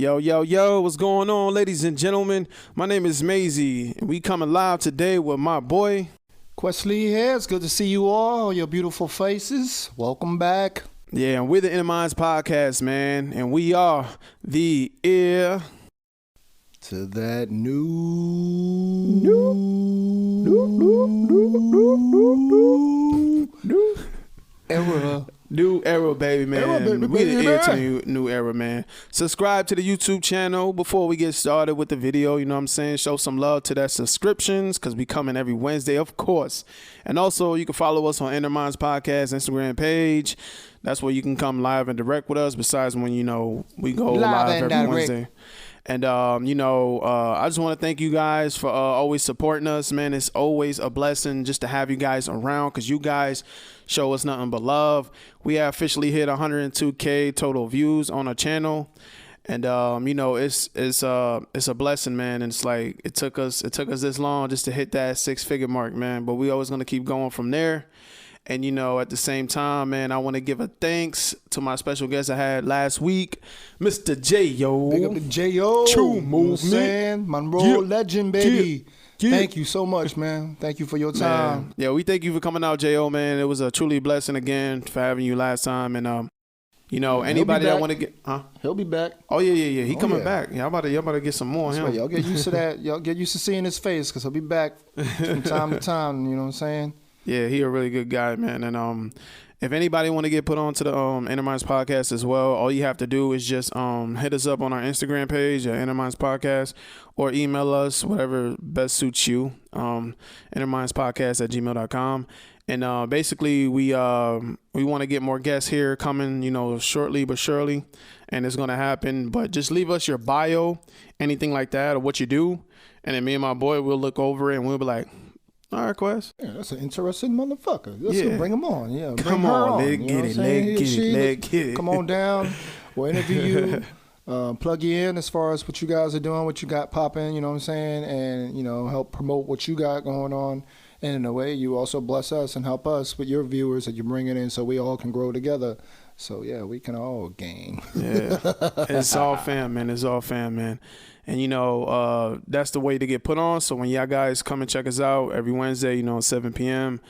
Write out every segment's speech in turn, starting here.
Yo, yo, yo, what's going on, ladies and gentlemen? My name is Maisie, and we coming live today with my boy. Questley here. It's good to see you all, your beautiful faces. Welcome back. Yeah, and we're the Inner Minds Podcast, man, and we are the ear to that new era. New era, baby, man. Era, baby, we the ear to baby. new era, man. Subscribe to the YouTube channel before we get started with the video. You know what I'm saying? Show some love to that subscriptions because we coming every Wednesday, of course. And also, you can follow us on Inner Minds Podcast Instagram page. That's where you can come live and direct with us. Besides when we go live every Wednesday. And, I just want to thank you guys for always supporting us, man. It's always a blessing just to have you guys around because you guys show us nothing but love. We have officially hit 102K total views on our channel. And, it's a blessing, man. And it's like it took us this long just to hit that 6-figure mark, man. But we always going to keep going from there. And, at the same time, man, I want to give a thanks to my special guest I had last week, Mr. J.O. Big up to J.O. True movement. Monroe legend, baby. Yeah. Thank you so much, man. Thank you for your time. Man. Yeah, we thank you for coming out, J.O., man. It was a truly blessing again for having you last time. And, anybody that want to get... He'll be back. Oh, yeah. He coming back. Yeah, y'all about to get some more of him. Right. Y'all get used to that. Y'all get used to seeing his face because he'll be back from time to time. You know what I'm saying? Yeah, he a really good guy, man. And if anybody want to get put onto the Inner Minds Podcast as well, all you have to do is just hit us up on our Instagram page at Inner Minds Podcast or email us, whatever best suits you, innermindspodcast@gmail.com. And basically, we want to get more guests here coming, shortly but surely, and it's going to happen. But just leave us your bio, anything like that, or what you do, and then me and my boy will look over it and we'll be like, all right, Quest. Yeah, that's an interesting motherfucker. Let's go bring him on. Yeah, come on, let's get it. Come on down. We'll interview you, plug you in as far as what you guys are doing, what you got popping, you know what I'm saying, and, help promote what you got going on. And in a way, you also bless us and help us with your viewers that you're bringing in so we all can grow together. So, yeah, we can all gain. Yeah, it's all fam, man. It's all fam, man. And, that's the way to get put on. So when y'all guys come and check us out every Wednesday, 7 p.m.,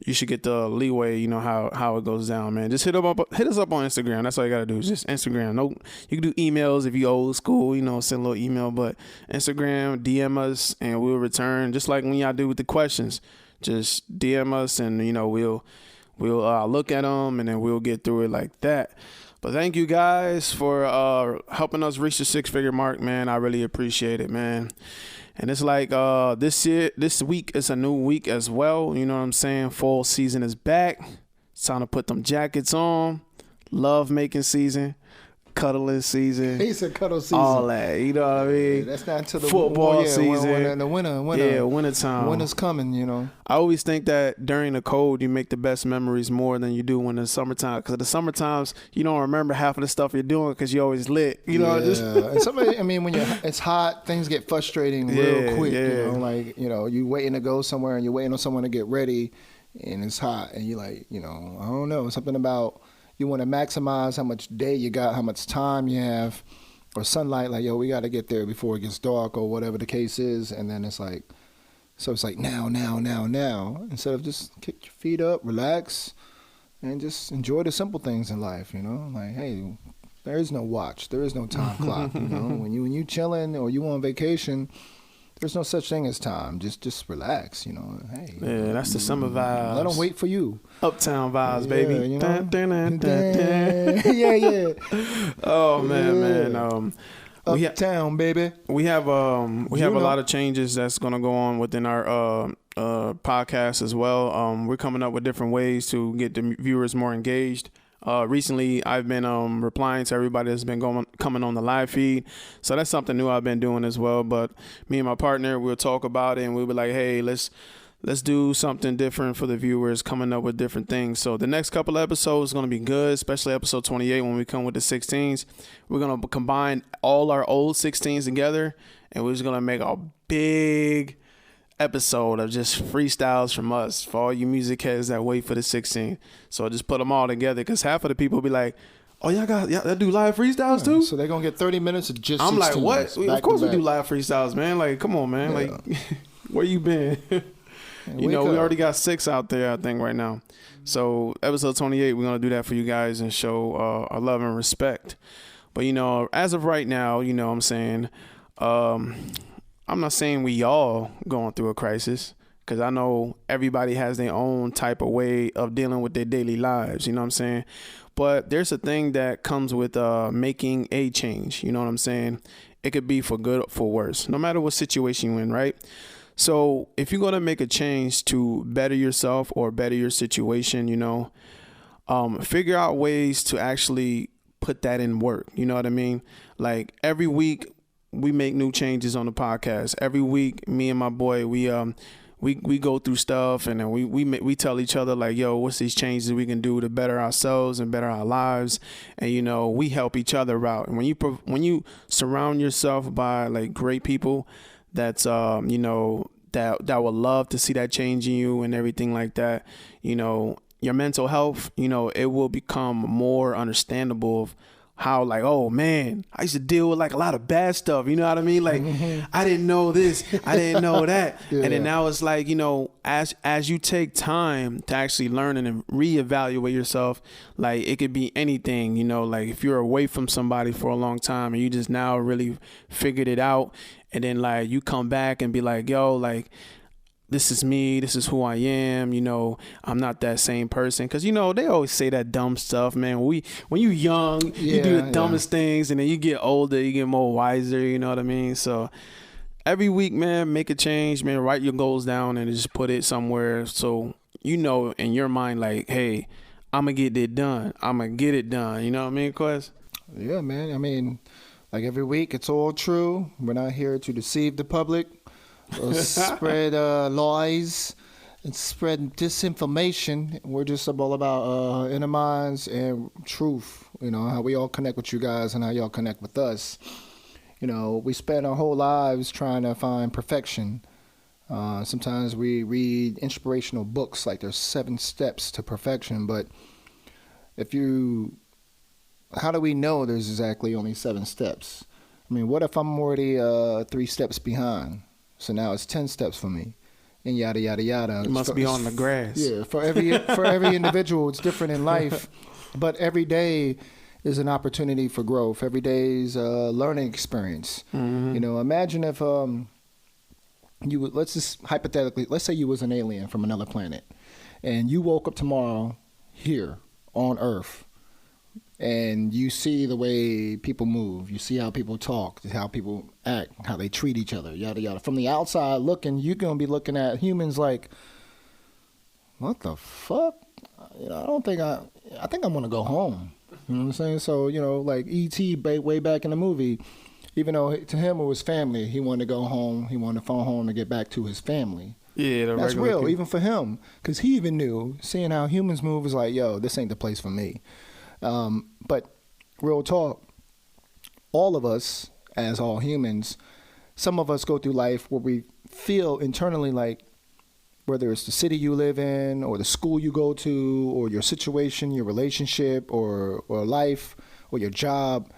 you should get the leeway, how it goes down, man. Just hit us up on Instagram. That's all you got to do. Just Instagram. No, you can do emails if you old school, send a little email. But Instagram, DM us, and we'll return. Just like when y'all do with the questions. Just DM us, and, we'll look at them, and then we'll get through it like that. But thank you guys for helping us reach the 6-figure mark, man. I really appreciate it, man. And it's like this week is a new week as well. You know what I'm saying? Fall season is back. It's time to put them jackets on. Love making season. Cuddling season. He said cuddle season. All that, you know what I mean? Yeah, that's not until the football season. When the winter. Yeah, winter time. Winter's coming, I always think that during the cold, you make the best memories more than you do when it's summertime. Because the summer times, you don't remember half of the stuff you're doing because you're always lit. Yeah. And somebody, when it's hot, things get frustrating real quick. Yeah. You waiting to go somewhere and you're waiting on someone to get ready and it's hot. And you're like, I don't know, something about... You want to maximize how much day you got, how much time you have, or sunlight. Like, we got to get there before it gets dark or whatever the case is. And then it's like now, instead of just kick your feet up, relax, and just enjoy the simple things in life. Like, hey, there is no watch, there is no time clock. When you chilling or you on vacation. There's no such thing as time. Just relax, Hey. Yeah, that's the summer vibes. Let them wait for you. Uptown vibes, baby. Yeah. Oh man. Uptown, baby. We have a lot of changes that's gonna go on within our podcast as well. We're coming up with different ways to get the viewers more engaged. Recently, I've been replying to everybody that's been coming on the live feed. So that's something new I've been doing as well. But me and my partner, we'll talk about it and we'll be like, hey, let's do something different for the viewers, coming up with different things. So the next couple of episodes is going to be good, especially episode 28 when we come with the 16s. We're going to combine all our old 16s together and we're just going to make a big episode of just freestyles from us for all you music heads that wait for the 16. So just put them all together because half of the people be like, Oh, y'all do live freestyles too? So they're gonna get 30 minutes of just. I'm like, what? Of course we do live. live freestyles, man. Like, come on, man. Like, where you been? We already got 6 out there, I think, right now. So episode 28, we're gonna do that for you guys and show our love and respect. But as of right now, what I'm saying, I'm not saying we all going through a crisis, because I know everybody has their own type of way of dealing with their daily lives. You know what I'm saying? But there's a thing that comes with making a change. You know what I'm saying? It could be for good or for worse, no matter what situation you're in, right? So if you're going to make a change to better yourself or better your situation, figure out ways to actually put that in work. You know what I mean? Like every week we make new changes on the podcast. Every week, me and my boy, we go through stuff, and then we tell each other like, yo, what's these changes we can do to better ourselves and better our lives, and we help each other out. And when you surround yourself by like great people, that's that would love to see that change in you and everything like that, your mental health, it will become more understandable of how, like, oh man, I used to deal with like a lot of bad stuff. You know what I mean? Like, I didn't know this, I didn't know that. Yeah. And then now it's like, as you take time to actually learn and reevaluate yourself, like it could be anything, like if you're away from somebody for a long time and you just now really figured it out, and then like you come back and be like, yo, like, this is me, this is who I am, I'm not that same person. Because, they always say that dumb stuff, man. When you young, you do the dumbest things, and then you get older, you get more wiser, you know what I mean? So every week, man, make a change, man. Write your goals down and just put it somewhere so in your mind, like, hey, I'm going to get it done. I'm going to get it done. You know what I mean, Quest? Yeah, man. I mean, like every week, it's all true. We're not here to deceive the public. Spread lies and spread disinformation. We're just all about inner minds and truth. How we all connect with you guys and how y'all connect with us. We spend our whole lives trying to find perfection. Sometimes we read inspirational books like there's 7 steps to perfection, but how do we know there's exactly only 7 steps? I mean, what if I'm already 3 steps behind? So now it's 10 steps for me, and yada yada yada. You must be on the grass. Yeah, for every individual, it's different in life, but every day is an opportunity for growth. Every day is a learning experience. Mm-hmm. Imagine if let's just hypothetically, let's say you was an alien from another planet, and you woke up tomorrow here on Earth. And you see the way people move. You see how people talk, how people act, how they treat each other, yada, yada. From the outside looking, you're going to be looking at humans like, what the fuck? I think I'm going to go home. You know what I'm saying? So, like E.T. way back in the movie, even though to him it was family, he wanted to go home. He wanted to phone home to get back to his family. Yeah, that's real, people. Even for him. Because he even knew, seeing how humans move is like, yo, this ain't the place for me. But real talk, all of us, as all humans, some of us go through life where we feel internally like, whether it's the city you live in or the school you go to or your situation, your relationship or life or your job,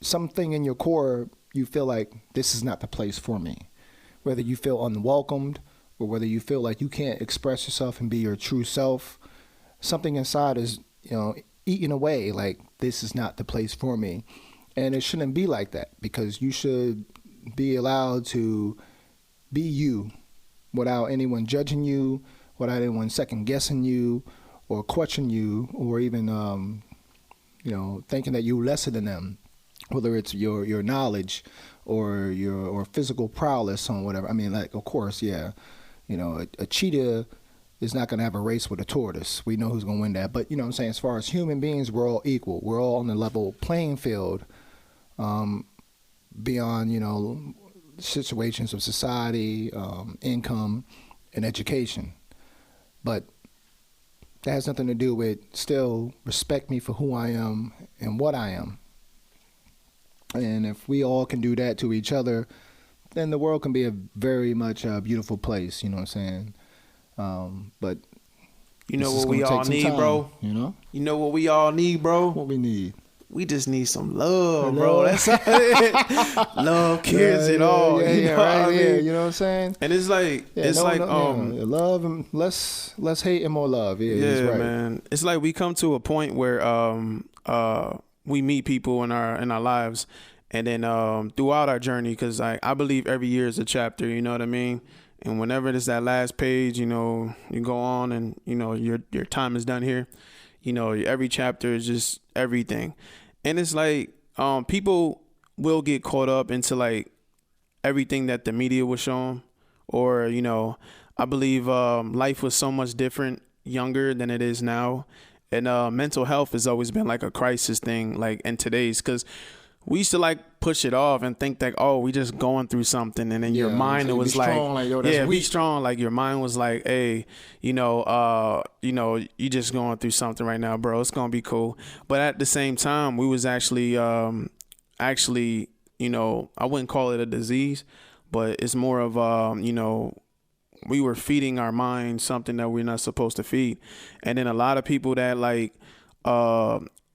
something in your core, you feel like this is not the place for me. Whether you feel unwelcomed or whether you feel like you can't express yourself and be your true self, something inside is, eating away like this is not the place for me. And it shouldn't be like that, because you should be allowed to be you without anyone judging you, without anyone second guessing you or questioning you, or even thinking that you're lesser than them, whether it's your knowledge or your physical prowess or whatever. I mean, like, of course, yeah, a cheetah is not going to have a race with a tortoise. We know who's going to win that. But, what I'm saying, as far as human beings, we're all equal. We're all on the level playing field beyond, situations of society, income, and education. But that has nothing to do with still respect me for who I am and what I am. And if we all can do that to each other, then the world can be a very much beautiful place, you know what I'm saying? But You know This is what we gonna all take some need, time, bro? You know You know what we all need, bro? what we need. We just need some love, bro. Love. That's it. Love cures it all. You know what I right mean? there. You know what I'm saying? And it's like love and less hate and more love. Yeah, he's right. man. It's like we come to a point where we meet people in our lives, and then throughout our journey, because I believe every year is a chapter. You know what I mean? And whenever it is that last page, you know, you go on, and you know your time is done here. You know, every chapter is just everything. And it's like people will get caught up into like everything that the media was showing, or you know, I believe life was so much different younger than it is now, and mental health has always been like a crisis thing, like in today's, because we used to like push it off and think that, oh, we just going through something, and then your mind, it was like, be strong, like your mind was like, hey, you know, you just going through something right now, bro, it's gonna be cool. But at the same time, we was actually, you know, I wouldn't call it a disease, but it's more of you know, we were feeding our mind something that we're not supposed to feed. And then a lot of people that like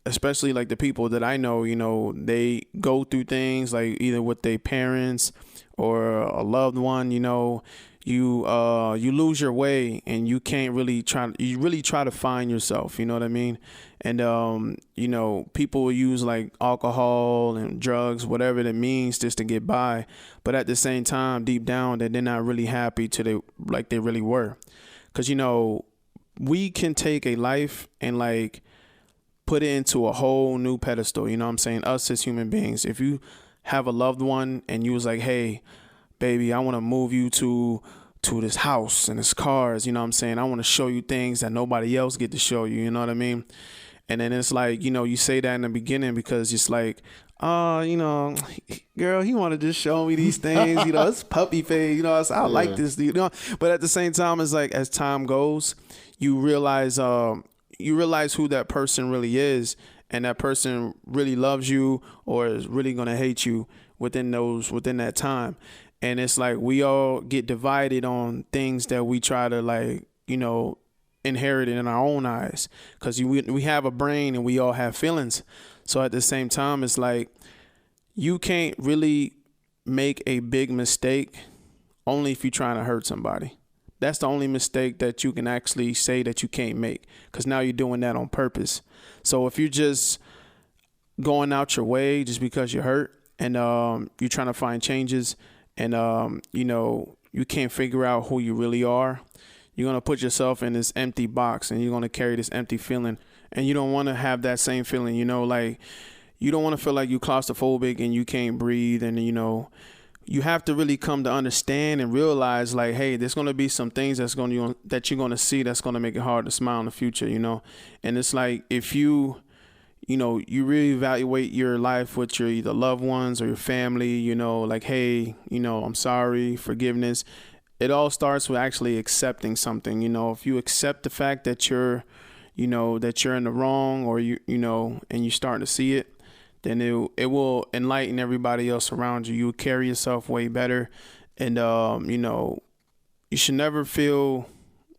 especially like the people that I know, you know, they go through things like either with their parents or a loved one, you know, you lose your way, and you can't really try to find yourself, you know what I mean? And you know, people use like alcohol and drugs, whatever it means, just to get by, but at the same time, deep down, they're not really happy like they really were. Because you know, we can take a life and like put it into a whole new pedestal, you know what I'm saying? Us as human beings, if you have a loved one and you was like, hey baby, I want to move you to this house and this cars, you know what I'm saying? I want to show you things that nobody else get to show you, you know what I mean? And then it's like, you know, you say that in the beginning because it's like, you know, girl, he want to just show me these things, you know, it's puppy phase, you know, I like this, you know. But at the same time, it's like, as time goes, you realize who that person really is, and that person really loves you or is really going to hate you within that time. And it's like we all get divided on things that we try to, like, you know, inherit it in our own eyes, because we have a brain and we all have feelings. So at the same time, it's like you can't really make a big mistake only if you're trying to hurt somebody. That's the only mistake that you can actually say that you can't make, because now you're doing that on purpose. So if you're just going out your way just because you're hurt, and you're trying to find changes, and you know, you can't figure out who you really are, you're going to put yourself in this empty box, and you're going to carry this empty feeling, and you don't want to have that same feeling, you know, like you don't want to feel like you're claustrophobic and you can't breathe. And you know, you have to really come to understand and realize, like, hey, there's going to be some things that you're going to see that's going to make it hard to smile in the future, you know. And it's like, if you know, you really evaluate your life with your either loved ones or your family, you know, like, hey, you know, I'm sorry, forgiveness. It all starts with actually accepting something. You know, if you accept the fact that you're in the wrong, or you know, and you start to see it, then it will enlighten everybody else around you. You will carry yourself way better. And, you know, you should never feel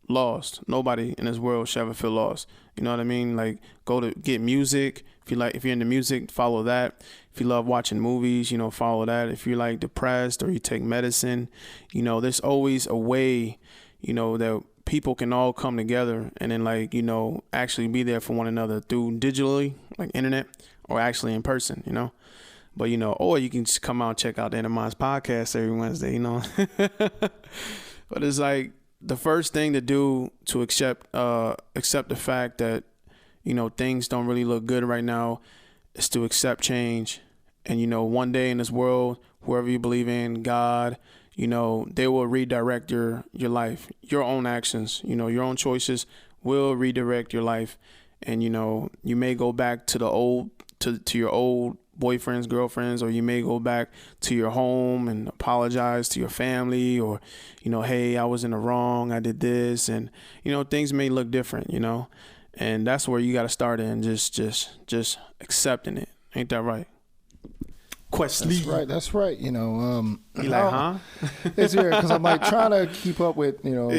lost. Nobody in this world should ever feel lost. You know what I mean? Like, go to get music. If you're into music, follow that. If you love watching movies, you know, follow that. If you're like depressed or you take medicine, you know, there's always a way, you know, that people can all come together and then, like, you know, actually be there for one another through digitally, like internet, or actually in person, you know. But, you know, or you can just come out and check out the Entermise podcast every Wednesday, you know. But it's like, the first thing to do to accept the fact that, you know, things don't really look good right now is to accept change. And, you know, one day in this world, whoever you believe in, God, you know, they will redirect your life, your own actions, you know, your own choices will redirect your life. And, you know, you may go back to your old boyfriends, girlfriends, or you may go back to your home and apologize to your family, or, you know, hey, I was in the wrong, I did this, and, you know, things may look different, you know, and that's where you got to start in just accepting it. Ain't that right? Questley. That's right. You know, You like, huh? it's weird because I'm like trying to keep up with, you know,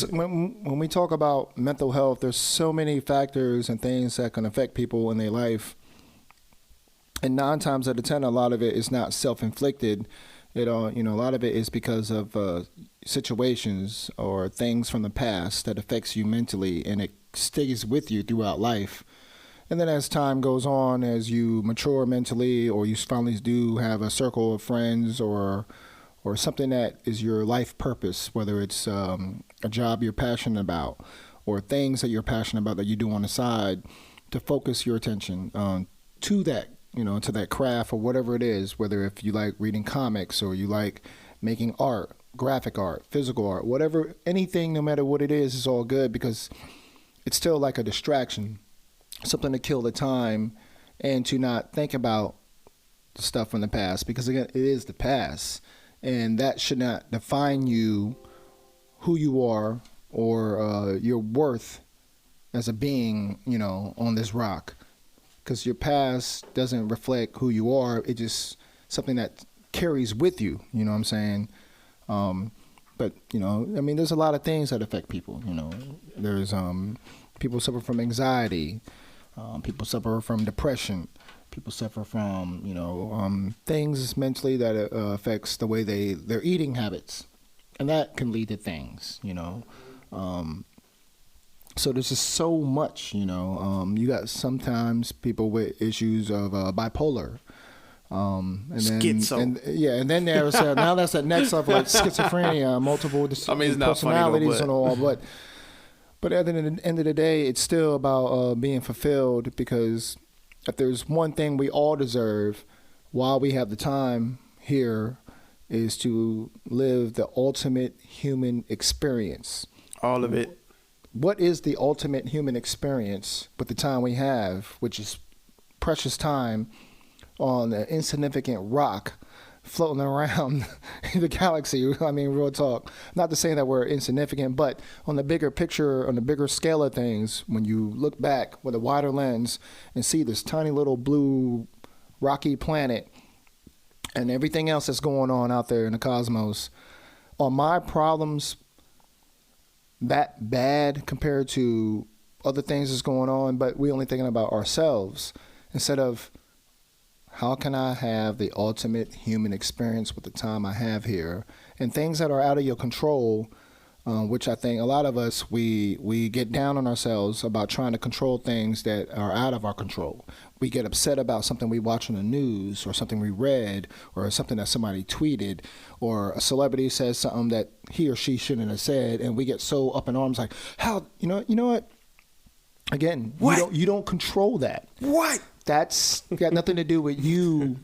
when we talk about mental health, there's so many factors and things that can affect people in their life. And 9 times out of 10, a lot of it is not self-inflicted. You know, a lot of it is because of situations or things from the past that affects you mentally, and it stays with you throughout life. And then as time goes on, as you mature mentally, or you finally do have a circle of friends or something that is your life purpose, whether it's a job you're passionate about or things that you're passionate about that you do on the side, to focus your attention to that, you know, to that craft or whatever it is, whether if you like reading comics or you like making art, graphic art, physical art, whatever, anything, no matter what it is all good, because it's still like a distraction, something to kill the time and to not think about the stuff from the past, because again, it is the past, and that should not define you, who you are, or your worth as a being, you know, on this rock. Because your past doesn't reflect who you are. It's just something that carries with you, you know what I'm saying? But, you know, I mean, there's a lot of things that affect people, you know. There's people suffer from anxiety. People suffer from depression. People suffer from, you know, things mentally that affects the way their eating habits. And that can lead to things, you know. So there's just so much, you know. You got sometimes people with issues of bipolar. And then, Schizo. And then there's now that's the next level, like schizophrenia, multiple I mean, it's not personalities funny though, and all. But at the end of the day, it's still about being fulfilled, because if there's one thing we all deserve while we have the time here, is to live the ultimate human experience. all of it. What is the ultimate human experience with the time we have, which is precious time on an insignificant rock floating around the galaxy? I mean, real talk. Not to say that we're insignificant, but on the bigger picture, on the bigger scale of things, when you look back with a wider lens and see this tiny little blue rocky planet and everything else that's going on out there in the cosmos, are my problems that bad compared to other things that's going on? But we only thinking about ourselves instead of, how can I have the ultimate human experience with the time I have here? And things that are out of your control, which I think a lot of us, we get down on ourselves about trying to control things that are out of our control. We get upset about something we watch on the news, or something we read, or something that somebody tweeted, or a celebrity says something that he or she shouldn't have said, and we get so up in arms like, how, you know what? Again, what? You don't control that. What? That's got nothing to do with you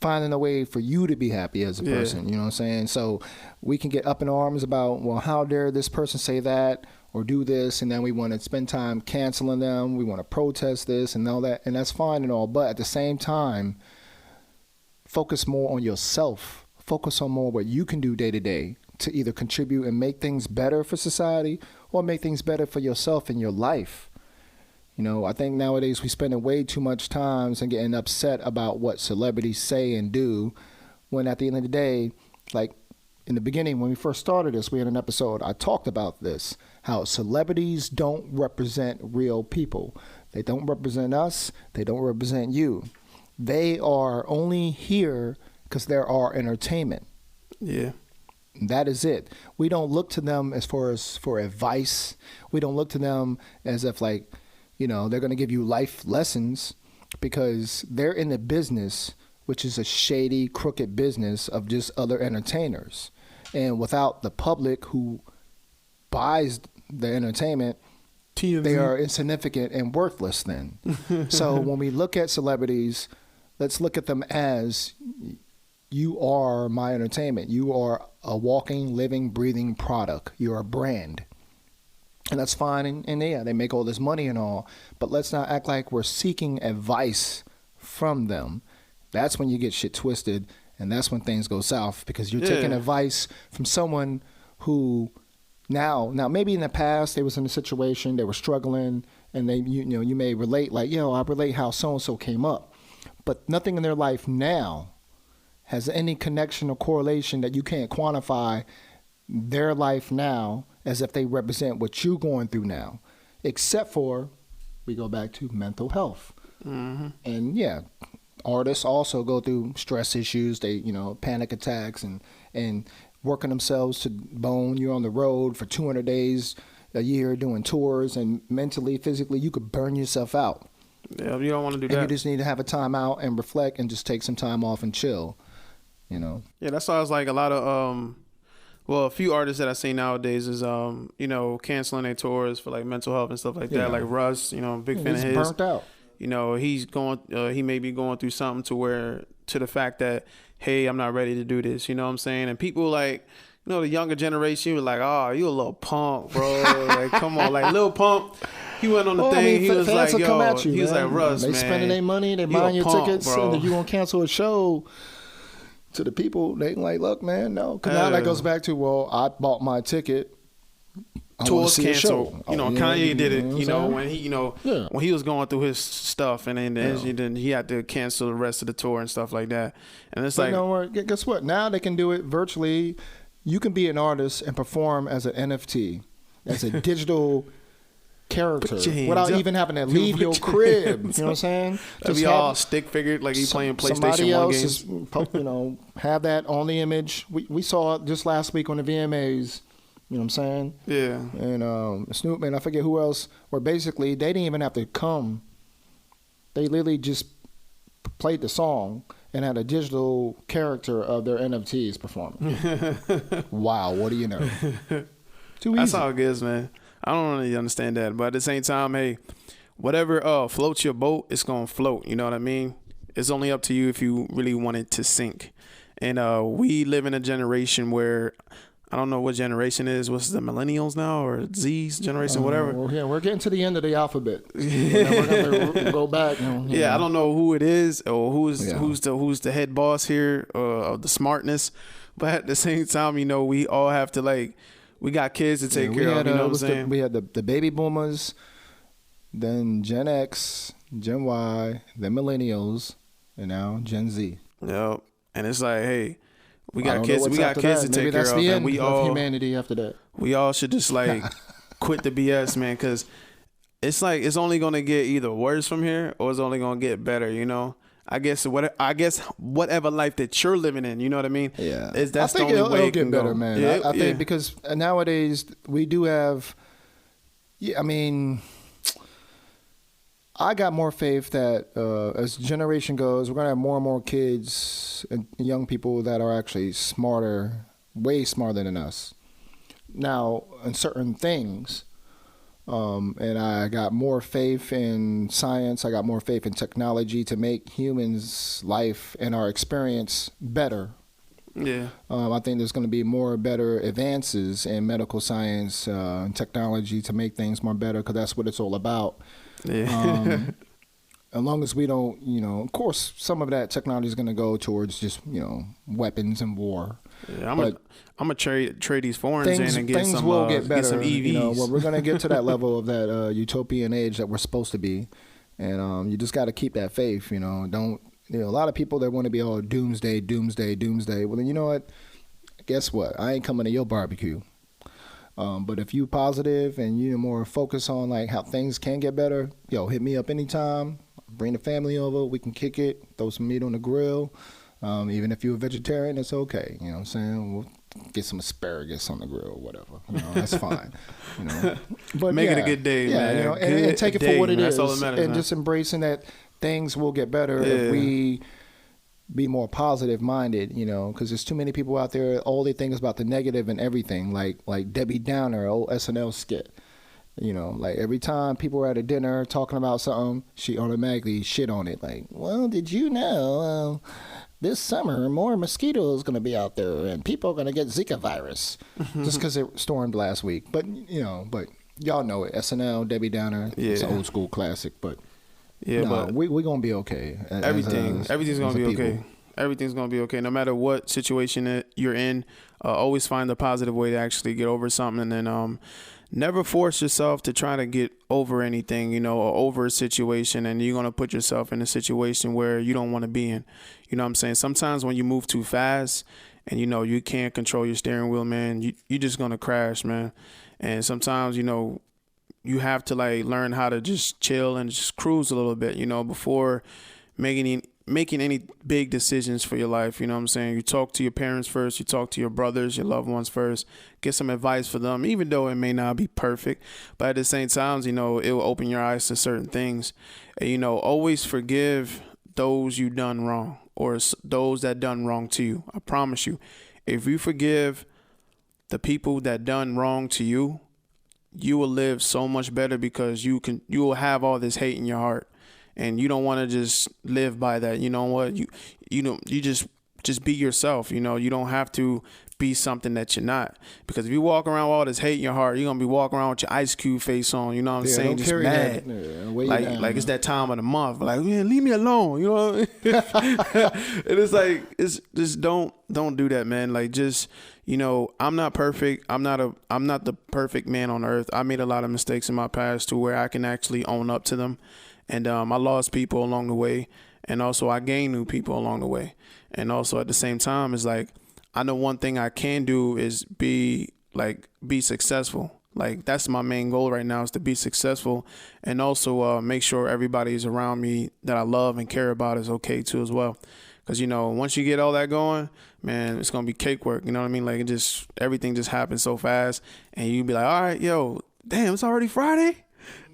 finding a way for you to be happy as a person. You know what I'm saying? So we can get up in arms about, well, how dare this person say that or do this, and then we want to spend time canceling them. We want to protest this and all that, and that's fine and all. But at the same time, focus more on yourself. Focus on more what you can do day to day to either contribute and make things better for society, or make things better for yourself and your life. You know, I think nowadays we spending way too much time and getting upset about what celebrities say and do, when at the end of the day, like in the beginning when we first started this, we had an episode, I talked about this, how celebrities don't represent real people. They don't represent us. They don't represent you. They are only here because they're our entertainment. Yeah. That is it. We don't look to them as far as for advice. We don't look to them as if, like, you know, they're going to give you life lessons, because they're in the business, which is a shady, crooked business of just other entertainers. And without the public who buys the entertainment, TMZ. They are insignificant and worthless then. So when we look at celebrities, let's look at them as, you are my entertainment. You are a walking, living, breathing product. You're a brand. And that's fine. And yeah, they make all this money and all. But let's not act like we're seeking advice from them. That's when you get shit twisted. And that's when things go south, because you're taking advice from someone who now maybe in the past they was in a situation, they were struggling, and they, you may relate like, I relate how so-and-so came up. but nothing in their life now has any connection or correlation that you can't quantify their life now as if they represent what you're going through now, except for we go back to mental health. Mm-hmm. And yeah, artists also go through stress issues. They, panic attacks and working themselves to bone. You're on the road for 200 days a year doing tours, and mentally, physically, you could burn yourself out. Yeah, you don't want to do and that. You just need to have a time out and reflect and just take some time off and chill, Yeah, that's why I was like a lot of, a few artists that I see nowadays is, canceling their tours for like mental health and stuff like that. Like Russ, big fan of his. He's burnt out. He may be going through something to the fact that, hey, I'm not ready to do this. You know what I'm saying? And people like, the younger generation was like, oh, you a little punk, bro. Like, come on, like Lil Pump. He went on the thing. He was like, yo, come at you, he was man. like, Russ, they man. Spending their money, they buying your tickets, bro. And then you gonna cancel a show. To the people, they like, look, man, no. Because now that goes back to, well, I bought my ticket. Tours canceled. Kanye did it. When he, when he was going through his stuff, and then he had to cancel the rest of the tour and stuff like that. And it's guess what? Now they can do it virtually. You can be an artist and perform as an NFT, as a digital character, without even having to leave your crib. You know what I'm saying? Just be all stick figured, like you playing PlayStation 1 games. Somebody else have that on the image. We saw it just last week on the VMAs. You know what I'm saying? Yeah. And Snoop and I forget who else, where basically they didn't even have to come. They literally just played the song and had a digital character of their NFTs performing. Wow, what do you know? Too easy. That's how it is, man. I don't really understand that. But at the same time, hey, whatever floats your boat, it's going to float. You know what I mean? It's only up to you if you really want it to sink. And we live in a generation where, I don't know what generation it is. What's the millennials now or Z's generation, whatever? Well, yeah, we're getting to the end of the alphabet. We're going to go back. Yeah, I don't know who it is or who's the head boss here of the smartness. But at the same time, we all have to we got kids to take care of. You know what I'm saying? We had the baby boomers, then Gen X, Gen Y, then millennials, and now Gen Z. Yep. And it's like, hey, we got kids to take care of, and we all humanity after that. We all should just quit the BS, man, because it's only gonna get either worse from here or it's only gonna get better. I guess whatever life that you're living in, you know what I mean? Yeah, that's I think the only way it'll get better, man. Yeah, I think because nowadays we do have. Yeah, I mean, I got more faith that as generation goes, we're gonna have more and more kids and young people that are actually smarter, way smarter than us. Now, in certain things, and I got more faith in science. I got more faith in technology to make humans' life and our experience better. Yeah. I think there's going to be more better advances in medical science and technology to make things more better, because that's what it's all about. Yeah. As long as we don't, of course, some of that technology is going to go towards just, weapons and war. Yeah, I'm gonna trade these foreigns in and get things some. Will get better. Get some EVs. We're gonna get to that level of that utopian age that we're supposed to be, and you just got to keep that faith. Don't. A lot of people that want to be all doomsday. Well, then you know what? Guess what? I ain't coming to your barbecue. But if you positive and you're more focused on how things can get better, hit me up anytime. Bring the family over. We can kick it. Throw some meat on the grill. Even if you're a vegetarian, it's okay. You know what I'm saying? We'll get some asparagus on the grill or whatever. That's fine. But make it a good day, man. And take it for what it is. That's all that matters, and man. just embracing that things will get better if we be more positive minded, because there's too many people out there, all they think is about the negative and everything, like Debbie Downer, old SNL skit. Every time people are at a dinner talking about something, she automatically shit on it. Well, did you know this summer more mosquitoes going to be out there and people are going to get Zika virus just because it stormed last week. But, but y'all know it. SNL, Debbie Downer, it's an old school classic. But but we're going to be okay. Everything's going to be okay. Everything's gonna be okay. No matter what situation you're in, always find a positive way to actually get over something, and then never force yourself to try to get over anything, or over a situation, and you're gonna put yourself in a situation where you don't want to be in. You know what I'm saying? Sometimes when you move too fast and you can't control your steering wheel, man, you're just gonna crash, man. And sometimes, you have to like learn how to just chill and just cruise a little bit, before making any big decisions for your life. You know what I'm saying? You talk to your parents first, you talk to your brothers, your loved ones first, get some advice for them, even though it may not be perfect. But at the same time, it will open your eyes to certain things. And, always forgive those you done wrong, or those that done wrong to you. I promise you, if you forgive the people that done wrong to you, you will live so much better, because you will have all this hate in your heart, and you don't want to just live by that. You know what? You just be yourself. You don't have to be something that you're not, because if you walk around with all this hate in your heart, you're gonna be walking around with your Ice Cube face on. You know what I'm saying? Just mad. Like it's that time of the month. Like, man, leave me alone. You know. And it's like, it's just don't do that, man. Like, just, I'm not perfect. I'm not the perfect man on earth. I made a lot of mistakes in my past to where I can actually own up to them, and I lost people along the way, and also I gained new people along the way, and also at the same time, it's like, I know one thing I can do is be successful. Like, that's my main goal right now, is to be successful, and also make sure everybody is around me that I love and care about is okay too as well. Because, once you get all that going, man, it's going to be cake work. You know what I mean? Like, everything just happens so fast, and you be like, all right, yo, damn, it's already Friday?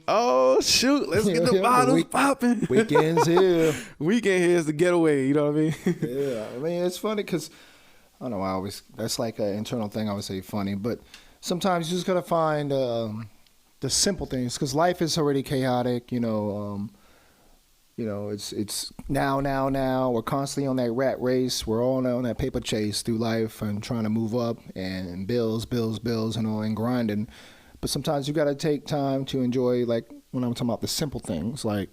Oh, shoot, let's get the bottles popping. Weekend's here. Weekend here is the getaway, you know what I mean? Yeah, I mean, it's funny because, I don't know, that's like an internal thing, I would say funny, but sometimes you just got to find the simple things, because life is already chaotic, it's now. We're constantly on that rat race. We're all on that paper chase through life and trying to move up, and bills, and grinding. But sometimes you got to take time to enjoy, like when I'm talking about the simple things, like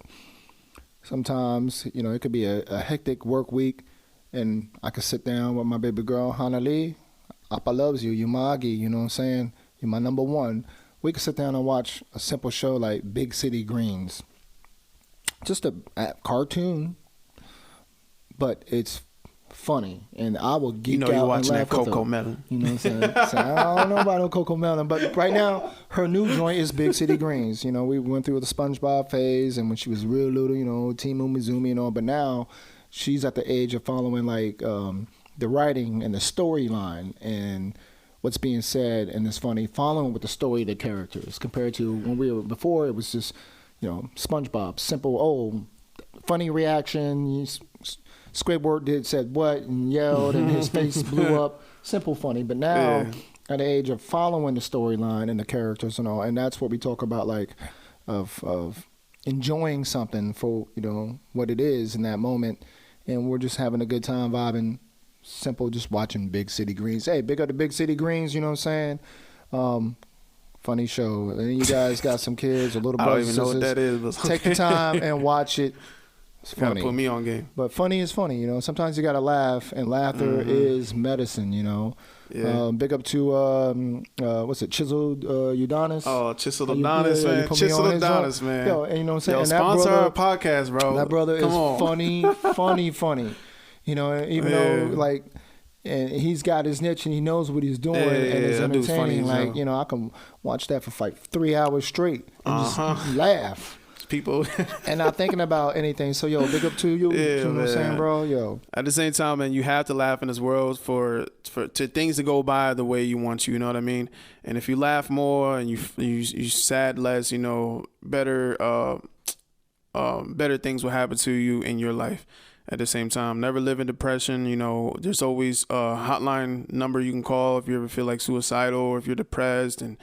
sometimes, it could be a hectic work week, and I could sit down with my baby girl, Hana Lee. Appa loves you. You my Aggie, you know what I'm saying? You're my number one. We could sit down and watch a simple show like Big City Greens. Just a cartoon, but it's funny, and I will geek out. You're watching and laugh that with Coco her. Melon. You know what I'm saying? So I don't know about no Coco Melon, but right now her new joint is Big City Greens. We went through the SpongeBob phase, and when she was real little, Team Umizoomi and all, but now she's at the age of following like the writing and the storyline and what's being said, and it's funny following with the story of the characters compared to when we were before. It was just SpongeBob, simple, funny reaction. Squidward said what and yelled and his face blew up. Simple funny. But now at the age of following the storyline and the characters and all, and that's what we talk about, like of enjoying something for what it is in that moment, and we're just having a good time vibing. Simple, just watching Big City Greens. Hey, big up the Big City Greens. You know what I'm saying? Funny show. And you guys got some kids or little brothers. I don't even know what that is. But take the time and watch it. It's funny. Gotta put me on game. But funny is funny, Sometimes you gotta laugh, and laughter is medicine, Yeah. Big up to what's it, Chiseled Udonis? Oh, Chiseled Udonis, man. Chiseled Udonis, man. Yo, and you know what I'm saying? Yo, and sponsor that our podcast, bro. That brother is funny. Even though like, and he's got his niche and he knows what he's doing, and it's entertaining. Like, I can watch that for like 3 hours straight and just laugh. People and not thinking about anything. So big up to you. You know what I'm saying, bro? Yo. At the same time, man, you have to laugh in this world for things to go by the way you want to. You know what I mean? And if you laugh more and you sad less, better things will happen to you in your life. At the same time, never live in depression. There's always a hotline number you can call if you ever feel like suicidal or if you're depressed, and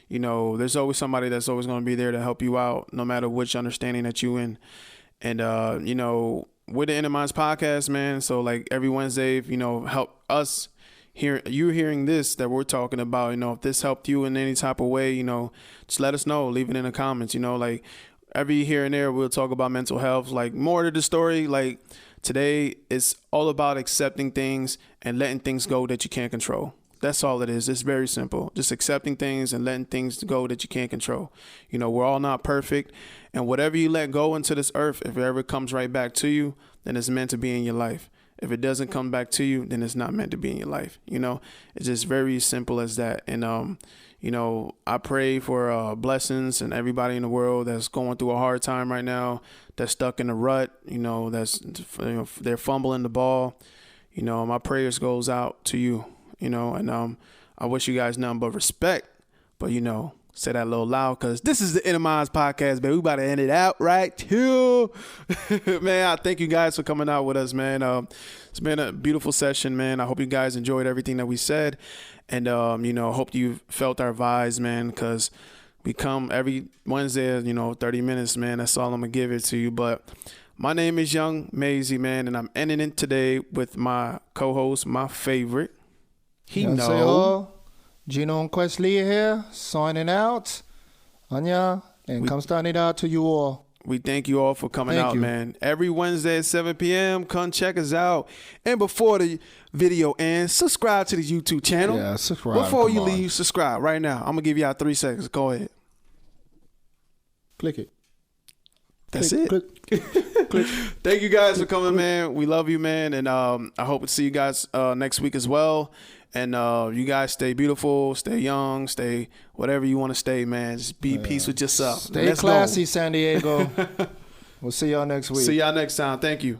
there's always somebody that's always going to be there to help you out, no matter which understanding that you in. And we're the Inner Minds podcast, man. So like every Wednesday, if help us hearing this that we're talking about, if this helped you in any type of way, just let us know. Leave it in the comments. Like every here and there, we'll talk about mental health, like more to the story, like Today is all about accepting things and letting things go that you can't control. That's all it is. It's very simple. Just accepting things and letting things go that you can't control. You know, we're all not perfect. And whatever you let go into this earth, if it ever comes right back to you, then it's meant to be in your life. If it doesn't come back to you, then it's not meant to be in your life. You know, it's just very simple as that. And, you know, I pray for blessings and everybody in the world that's going through a hard time right now, that's stuck in a rut, you know, they're fumbling the ball. You know, my prayers goes out to you. You know, and I wish you guys nothing but respect. But, you know, say that a little loud because this is the Inner Minds podcast, baby. We about to end it out right too. Man, I thank you guys for coming out with us, man. It's been a beautiful session, man. I hope you guys enjoyed everything that we said. And, you know, hope you felt our vibes, man, because we come every Wednesday, you know, 30 minutes, man. That's all I'm going to give it to you. But my name is Young Maisie, man, and I'm ending it today with my co-host, my favorite. He know. Gino and Questley here, signing out. Anya, and come starting it out to you all. We thank you all for coming out, man. Every Wednesday at 7 p.m., come check us out. And before the video ends, subscribe to the YouTube channel. Yeah, subscribe. Before you leave, subscribe right now. I'm going to give y'all 3 seconds. Go ahead. Click it. That's it. Click. Thank you guys for coming, man. We love you, man. And I hope to see you guys next week as well. And you guys stay beautiful, stay young, stay whatever you want to stay, man. Just be peace with yourself. Stay classy, San Diego. We'll see y'all next week. See y'all next time. Thank you.